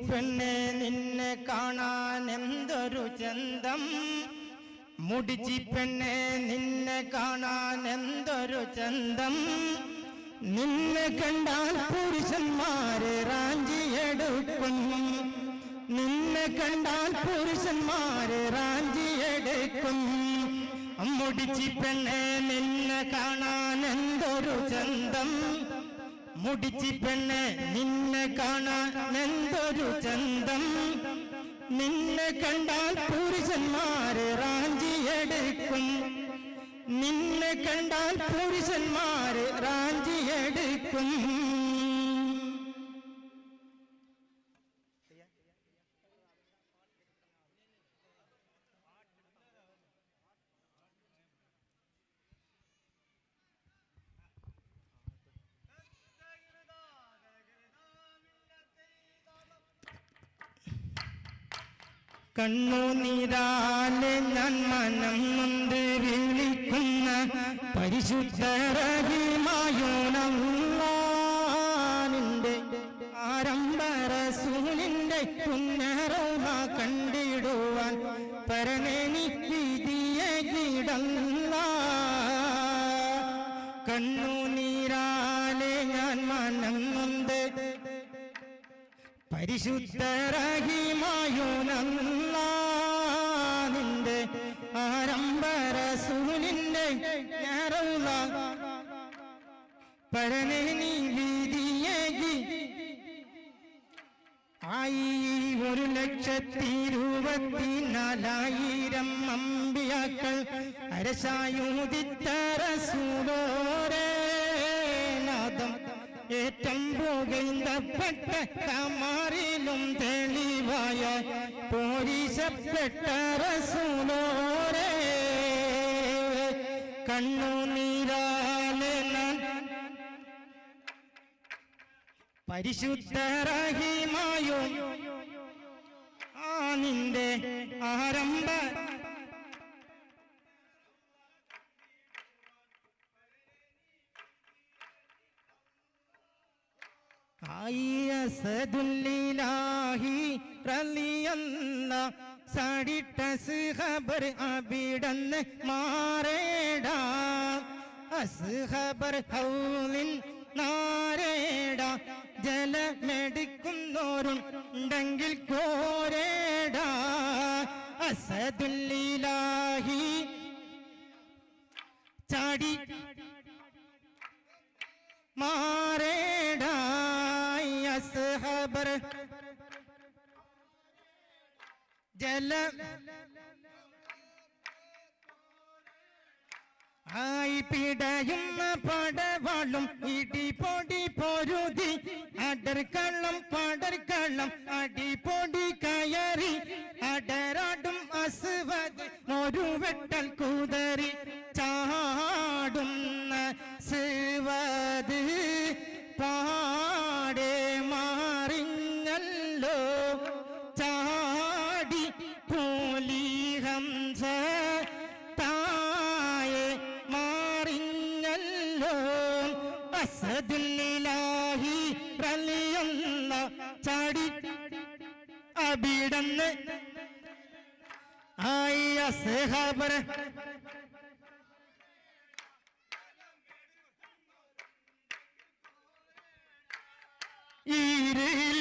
പെണ്ണെ നിന്നെ കാണാൻ എന്തൊരു ചന്തം, മുടിച്ചി പെണ്ണെ നിന്നെ കാണാൻ എന്തൊരു ചന്തം, നിന്നെ കണ്ടാൽ പുരുഷന്മാരെ റാഞ്ചിയെടുക്കും, നിന്നെ കണ്ടാൽ പുരുഷന്മാരെ റാഞ്ചിയെടുക്കും. മുടിച്ചി പെണ്ണെ നിന്നെ കാണാൻ എന്തൊരു ചന്തം, മുടിച്ചി പെണ്ണെ നിന്നെ കാണാൻ എന്തൊരു ചന്തം, നിന്നെ കണ്ടാൽ പുരുഷന്മാരെ റാഞ്ചിയെടുക്കും, നിന്നെ കണ്ടാൽ പുരുഷന്മാരെ റാഞ്ചിയെടുക്കും. കണ്ണുനീരാലെ ഞാൻ മനം നൊന്ത് വിളിക്കുന്ന പരിശുദ്ധ റഹീമായോനല്ലാഹുവിന്റെ ആരംഭ റസൂലിന്റെ പുണ്യറൗള കണ്ടിടുവാൻ പരനെനിക്ക് വിധിയേകിടല്ലാഹ്. കണ്ണുനീരാലെ ഞാൻ മനം നൊന്ത് പരിശുദ്ധ റഹീമായോനല്ലാഹുവിന്റെ ആരംഭ റസൂലിന്റെ റൗള പരനെ നീ വിധിയേകി. 1,24,000 അമ്പിയാക്കൾ അരശായൂദിത്ത റസൂലോരേ നാദം ഏറ്റം പുകഴ്ത്തപ്പെട്ട കമാറിലും തെളിവായ പോരിശപ്പെട്ട റസൂലോരേ. കണ്ണുനീരാലെ ഞാൻ പരിശുദ്ധ റഹീമായോ നിന്റെ ആരംഭ അസദുല്ലിലാഹി റളിയല്ലാഹ് സാടിട്ട സ്ഹബർ അബിടന്ന് മാറേടാ, അസ്ഹബർ ഹൗലിൻ നാരേടാ, ജലമെടുക്കുന്നോരുണ്ടെങ്കിൽ കോരേടാ. അസദുല്ലിലാഹി ചാടി മാറേടാ, അസ്ഹബർ ജല ആയി പിടയുന്ന പടവാളും ഇടിപൊടി പൊരുതി, അടർക്കള്ളം പടർക്കള്ളം അടിപൊടി കയറി, അടരാടും അസ്വദ് ഒരു വെട്ടൽ കുതറി, ചാടുന്ന സ്വദ് പാടെ മാറിഞ്ഞല്ലോ, ചാടി പോലി ഹംസ തായെ മാറിഞ്ഞല്ലോ. അസദുല്ലിലാഹി റളിയല്ലാഹ് ചാടി അബിടന്ന് ആയി അസ്ഹബർ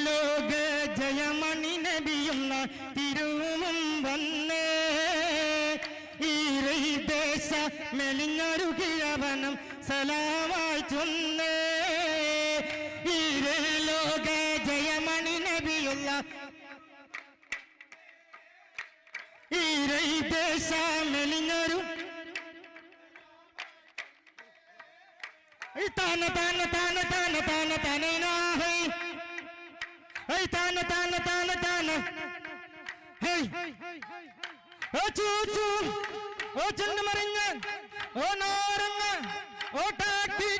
ലോക ജയമണി നബിയുന്ന തിരുവും വന്നേ, ദേശ മെലിഞ്ഞൊരു കിഴവനം സലാമായി ചൊന്നേ. ലോക ജയമണി നബിയുള്ള ദേശ മെലിഞ്ഞൊരു താന താന താന താന താന തനനാഹൈ, താന താന താന താന ഹൈ, ഓ ചൂച്ചു ഓ ചെന്ന് മറിഞ്ഞ് ഓ നാരങ്ങ ഓ ടാക്കി